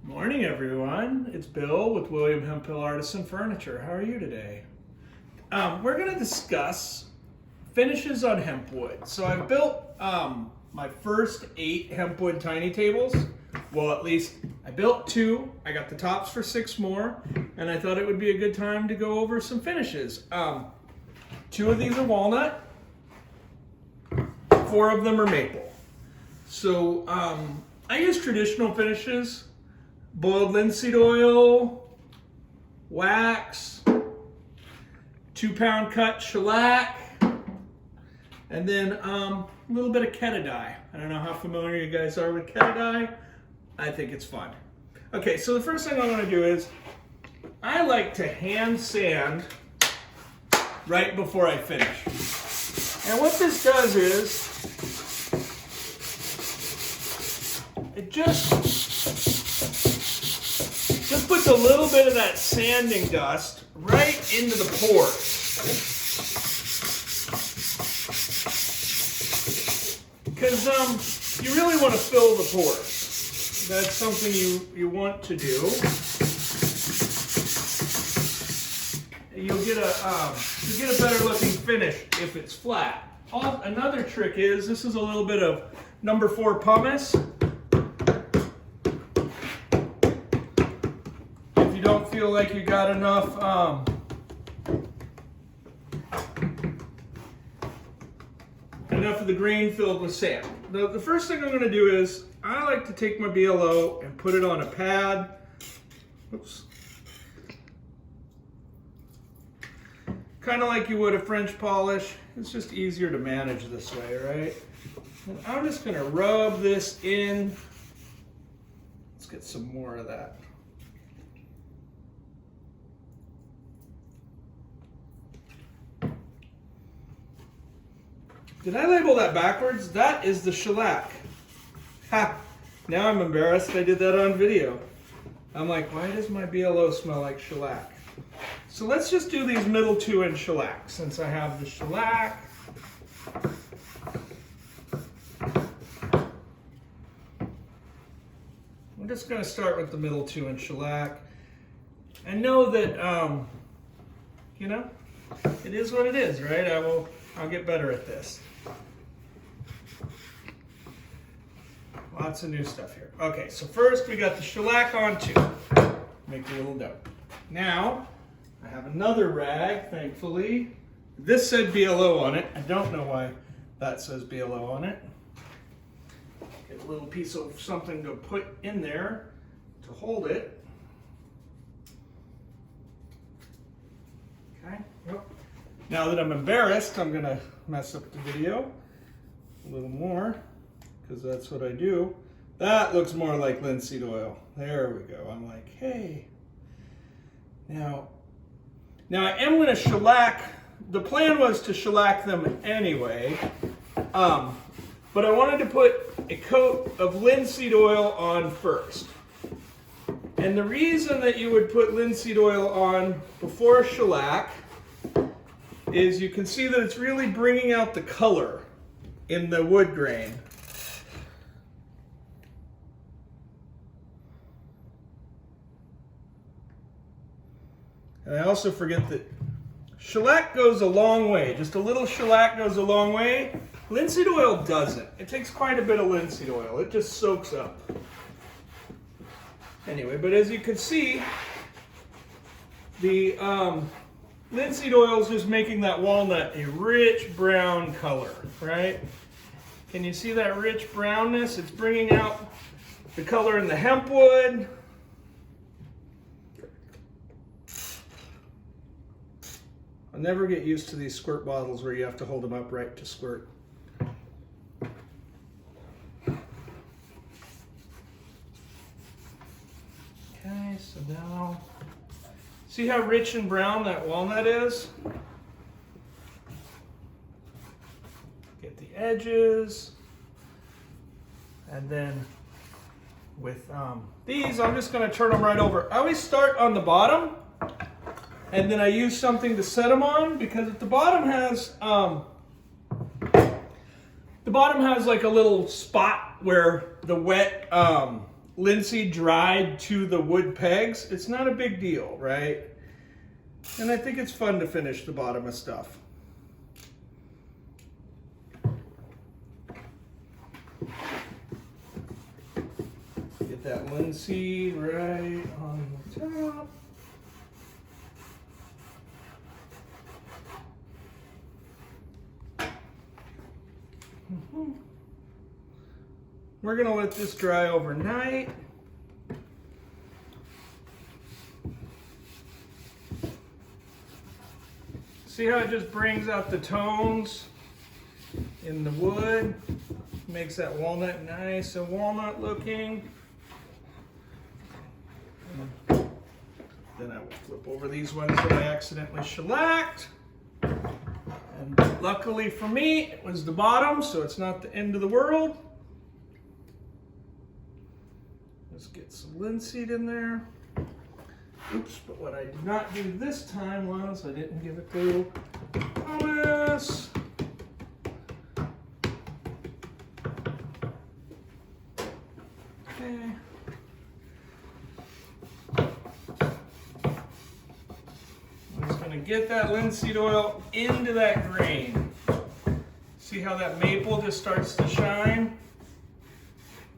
Morning, everyone. It's Bill with William Hemphill Artisan Furniture. How are you today? We're going to discuss finishes on hempwood. So I built my first 8 hempwood tiny tables. Well, at least I built 2. I got the tops for 6 more, and I thought it would be a good time to go over some finishes. 2 of these are walnut. 4 of them are maple. So I use traditional finishes. Boiled linseed oil, wax, 2-pound cut shellac, and then a little bit of Ketadye. I don't know how familiar you guys are with Ketadye. I think it's fun. Okay, so the first thing I want to do is I like to hand sand right before I finish. And what this does is it just puts a little bit of that sanding dust right into the pores. Because you really want to fill the pores. That's something you want to do. You'll get a better looking finish if it's flat. Another trick is, this is a little bit of number 4 pumice. Don't feel like you got enough of the grain filled with sand. The first thing I'm going to do is I like to take my BLO and put it on a pad. Oops. Kind of like you would a French polish. It's just easier to manage this way, right? And I'm just going to rub this in. Let's get some more of that. Did I label that backwards? That is the shellac. Ha! Now I'm embarrassed I did that on video. I'm like, why does my BLO smell like shellac? So let's just do these middle 2 in shellac, since I have the shellac. I'm just going to start with the middle 2 in shellac. And know that, you know, it is what it is, right? I'll get better at this. Lots of new stuff here. Okay, so first we got the shellac on 2. Make a little dough. Now, I have another rag, thankfully. This said BLO on it. I don't know why that says BLO on it. Get a little piece of something to put in there to hold it. Okay. Yep. Now that I'm embarrassed, I'm gonna mess up the video a little more, because that's what I do. That looks more like linseed oil. There we go. I'm like, hey. Now I am gonna shellac. The plan was to shellac them anyway, but I wanted to put a coat of linseed oil on first. And the reason that you would put linseed oil on before shellac is you can see that it's really bringing out the color in the wood grain. And I also forget that shellac goes a long way. Just a little shellac goes a long way. Linseed oil doesn't. It takes quite a bit of linseed oil. It just soaks up. Anyway, but as you can see, the linseed oil is just making that walnut a rich brown color, right? Can you see that rich brownness? It's bringing out the color in the hempwood. I'll never get used to these squirt bottles where you have to hold them upright to squirt. Okay, so now, see how rich and brown that walnut is? Get the edges. And then with these, I'm just going to turn them right over. I always start on the bottom, and then I use something to set them on, because if the bottom has like a little spot where the wet linseed dried to the wood pegs, it's not a big deal, right? And I think it's fun to finish the bottom of stuff. Get that linseed right on the top. We're gonna let this dry overnight. See how it just brings out the tones in the wood? Makes that walnut nice and walnut looking. Then I will flip over these ones that I accidentally shellacked. And luckily for me, it was the bottom, so it's not the end of the world. Let's get some linseed in there. Oops, but what I did not do this time was I didn't give it the little promise. Okay. I'm just going to get that linseed oil into that grain. See how that maple just starts to shine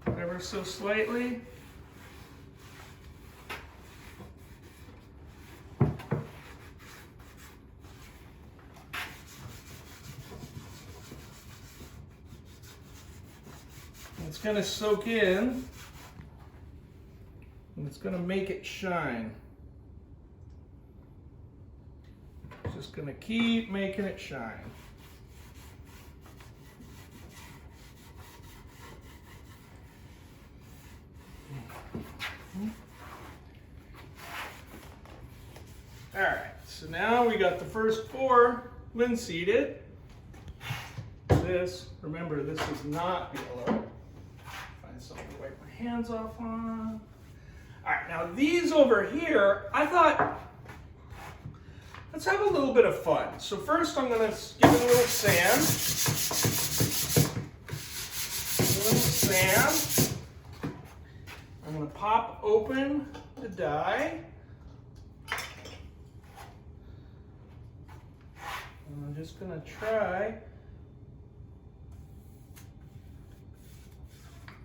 ever so slightly? It's going to soak in, and it's going to make it shine. It's just going to keep making it shine. All right, so now we got the first 4 linseeded. This, remember, this is not yellow. Something to wipe my hands off on. All right, now these over here, I thought, let's have a little bit of fun. So first I'm gonna give it a little sand. I'm gonna pop open the die. And I'm just gonna try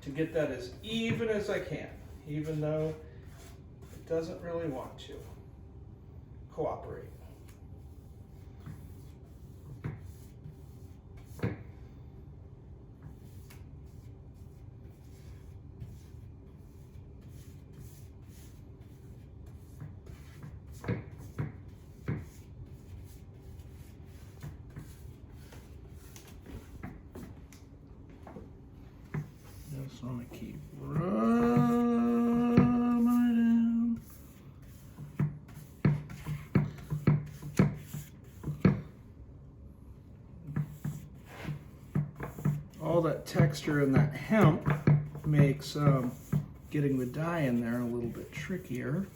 to get that as even as I can, even though it doesn't really want to cooperate. Just want to keep rubbing it in. All that texture in that hemp makes getting the dye in there a little bit trickier.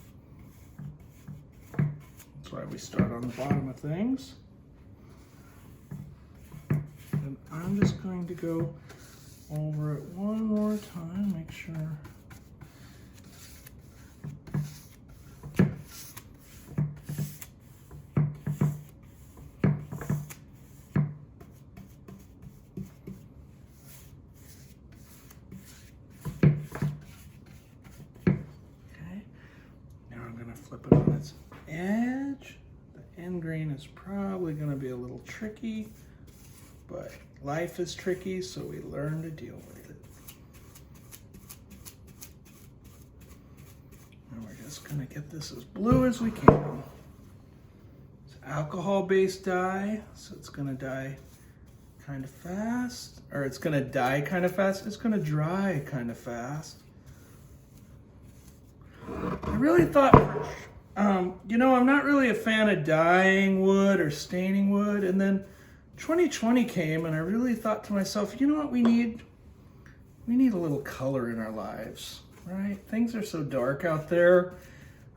That's why we start on the bottom of things. And I'm just going to go over it one more time, make sure. Okay, now I'm going to flip it on its edge. The end grain is probably going to be a little tricky, but life is tricky, so we learn to deal with it. And we're just gonna get this as blue as we can. It's alcohol-based dye, so it's gonna dye kind of fast, or it's gonna dye kind of fast, it's gonna dry kind of fast. I really thought, you know, I'm not really a fan of dyeing wood or staining wood, and then 2020 came and I really thought to myself, you know what we need? We need a little color in our lives, right? Things are so dark out there.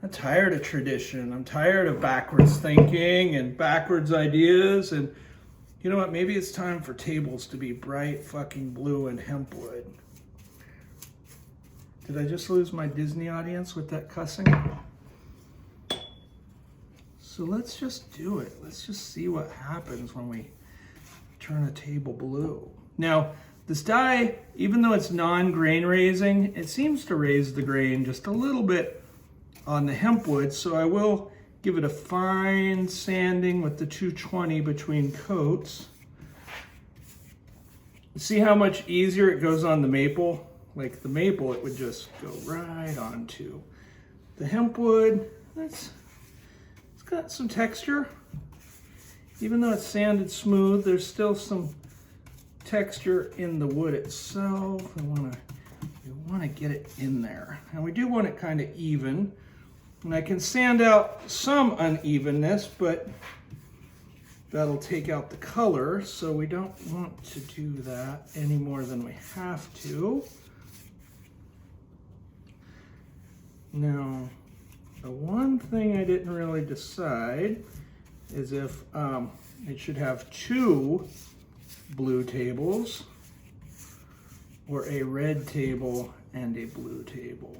I'm tired of tradition. I'm tired of backwards thinking and backwards ideas. And you know what? Maybe it's time for tables to be bright fucking blue and hempwood. Did I just lose my Disney audience with that cussing? So let's just do it. Let's just see what happens when we turn a table blue. Now, this dye, even though it's non-grain raising, it seems to raise the grain just a little bit on the HempWood, so I will give it a fine sanding with the 220 between coats. See how much easier it goes on the maple? Like the maple, it would just go right onto. The HempWood, it's got some texture. Even though it's sanded smooth, there's still some texture in the wood itself. We want to get it in there. And we do want it kind of even. And I can sand out some unevenness, but that'll take out the color, so we don't want to do that any more than we have to. Now, the one thing I didn't really decide is if it should have 2 blue tables or a red table and a blue table.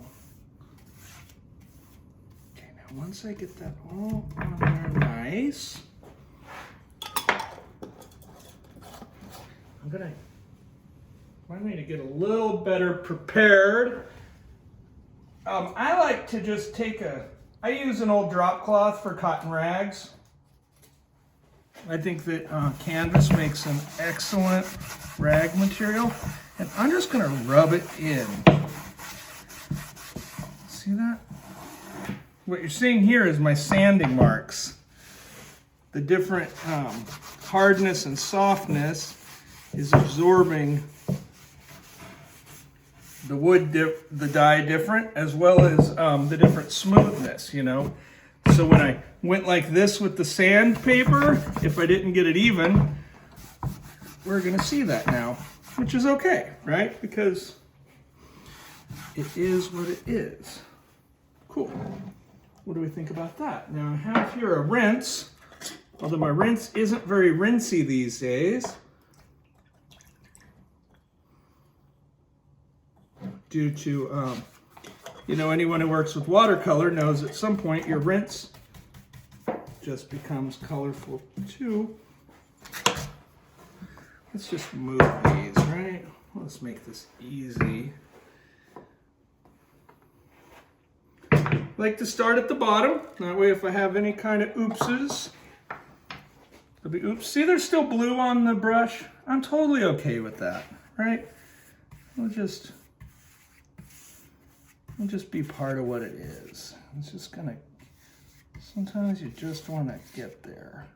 Okay, now once I get that all on there nice, I need to get a little better prepared. I like to just I use an old drop cloth for cotton rags. I think that canvas makes an excellent rag material. And I'm just gonna rub it in. See that? What you're seeing here is my sanding marks. The different hardness and softness is absorbing the wood, the dye different, as well as the different smoothness, you know. So when I went like this with the sandpaper, if I didn't get it even, we're gonna see that now, which is okay, right? Because it is what it is. Cool. What do we think about that? Now I have here a rinse, although my rinse isn't very rinsey these days, due to, you know, anyone who works with watercolor knows at some point your rinse just becomes colorful too. Let's just move these, right? Let's make this easy. I like to start at the bottom. That way if I have any kind of oopses, there'll be oops. See, there's still blue on the brush. I'm totally okay with that, right? We'll just be part of what it is. It's just gonna, sometimes you just want to get there.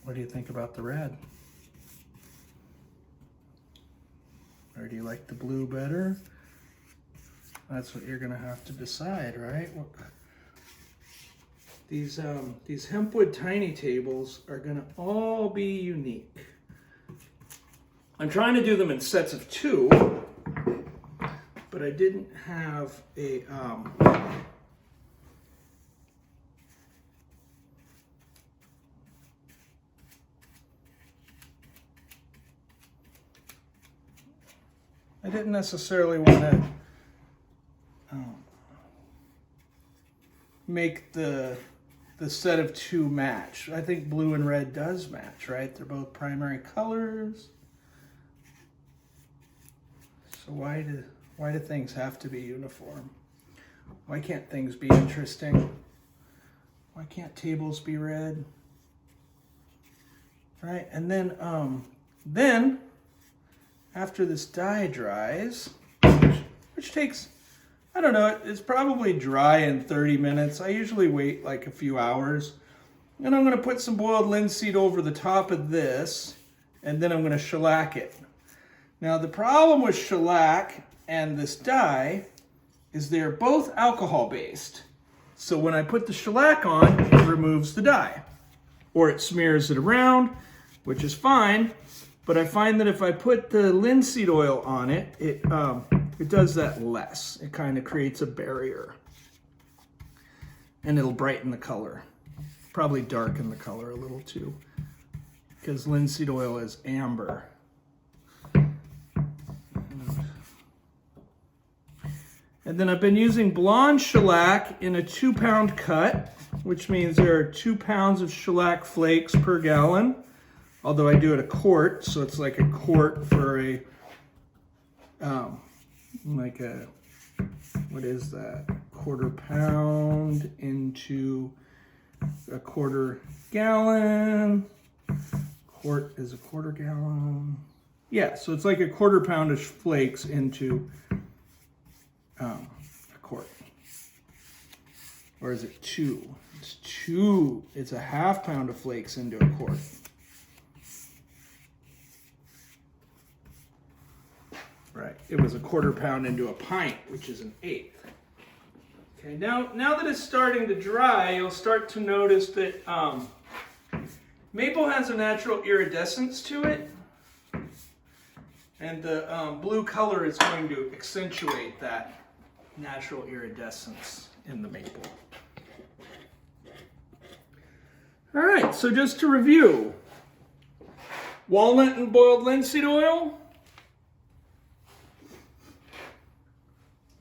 What do you think about the red? Or do you like the blue better? That's what you're gonna have to decide, right? These HempWood tiny tables are gonna all be unique. I'm trying to do them in sets of 2, but I didn't have a I didn't necessarily want to make the set of 2 match. I think blue and red does match, right? They're both primary colors. So why do things have to be uniform? Why can't things be interesting? Why can't tables be red? Right? And then after this dye dries, which takes, I don't know, it's probably dry in 30 minutes. I usually wait like a few hours. And I'm going to put some boiled linseed over the top of this, and then I'm going to shellac it. Now the problem with shellac and this dye is they're both alcohol-based. So when I put the shellac on, it removes the dye. Or it smears it around, which is fine. But I find that if I put the linseed oil on it, it does that less. It kind of creates a barrier. And it'll brighten the color. Probably darken the color a little too, because linseed oil is amber. And then I've been using blonde shellac in a 2-pound cut, which means there are 2 pounds of shellac flakes per gallon. Although I do it a quart, so it's like a quart for a, what is that? 1/4 pound into a 1/4 gallon. Quart is a 1/4 gallon. Yeah, so it's like a 1/4 pound of flakes into a quart. Or is it 2? It's 2. It's a 1/2 pound of flakes into a quart. Right, it was a 1/4 pound into a pint, which is an 1/8. Okay, now that it's starting to dry, you'll start to notice that maple has a natural iridescence to it, and the blue color is going to accentuate that natural iridescence in the maple. All right, so just to review, walnut and boiled linseed oil,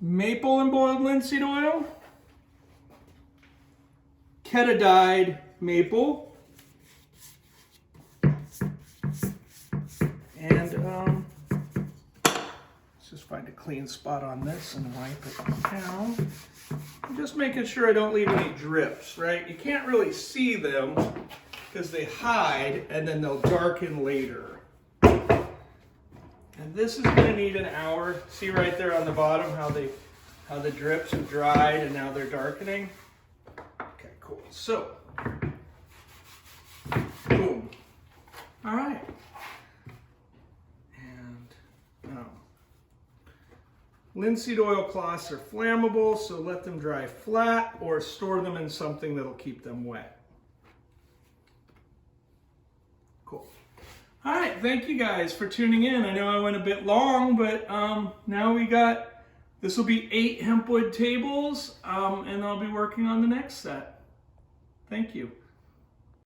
maple and boiled linseed oil, ketodized maple, and let's just find a clean spot on this and wipe it down. I'm just making sure I don't leave any drips, right? You can't really see them because they hide and then they'll darken later. And this is going to need an hour. See right there on the bottom how the drips have dried and now they're darkening? Okay, cool. So, boom. All right. And linseed oil cloths are flammable, so let them dry flat or store them in something that'll keep them wet. Cool. All right, thank you guys for tuning in. I know I went a bit long, but now this will be 8 HempWood tables, and I'll be working on the next set. Thank you.